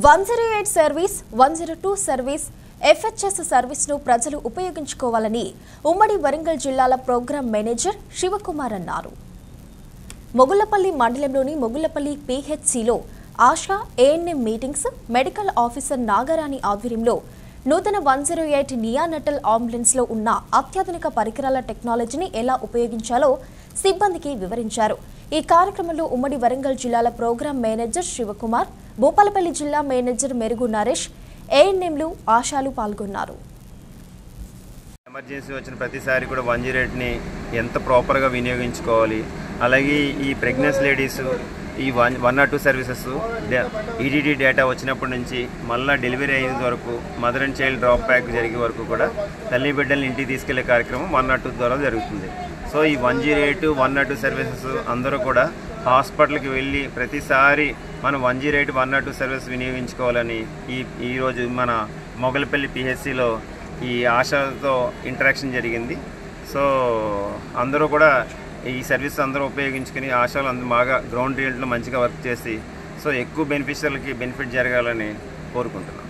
108 service, 102 service, FHS సర్వీస్ను ప్రజలు ఉపయోగించుకోవాలని ఉమ్మడి వరంగల్ జిల్లాల ప్రోగ్రామ్ మేనేజర్ శివకుమార్ అన్నారు. మొగుళ్లపల్లి మండలంలోని మొగుళ్లపల్లి PHCలో ASHA ANM meetings, medical officer Nagarani ఆధ్వర్యంలో నూతన 108 నియానటల్ అంబులెన్స్లో ఉన్న అత్యాధునిక పరికరాల టెక్నాలజీని ఎలా ఉపయోగించాలో సిబ్బందికి వివరించారు. ఈ కార్యక్రమంలో ఉమ్మడి వరంగల్ జిల్లాల ప్రోగ్రామ్ మేనేజర్ శివకుమార్, భూపాలపల్లి జిల్లా మేనేజర్ మెరుగు నరేష్, ANMలు, ఆశాలు పాల్గొన్నారు. ఎమర్జెన్సీ వచ్చిన ప్రతిసారి కూడా 108ని ఎంత ప్రాపర్గా వినియోగించుకోవాలి, అలాగే ఈ ప్రెగ్నెన్సీ లేడీస్ ఈ 102 సర్వీసెస్ EDD డేటా వచ్చినప్పటి నుంచి మళ్ళీ డెలివరీ అయిన వరకు mother and child drop back జరిగే వరకు కూడా తల్లి బిడ్డల్ని ఇంటికి తీసుకెళ్లే కార్యక్రమం 102 ద్వారా జరుగుతుంది. సో ఈ 108, 102 సర్వీసెస్ అందరూ కూడా హాస్పిటల్కి వెళ్ళి ప్రతిసారి మనం 108, 102 సర్వీస్ వినియోగించుకోవాలని ఈరోజు మన మొగలపల్లి PHCలో ఈ ఆశతో ఇంటరాక్షన్ జరిగింది. సో అందరూ కూడా ఈ సర్వీస్ అందరూ ఉపయోగించుకుని ఆశాలు అందరూ బాగా గ్రౌండ్ రియల్ట్లో మంచిగా వర్క్ చేసి సో ఎక్కువ బెనిఫిషియర్లకి బెనిఫిట్ జరగాలని కోరుకుంటున్నాం.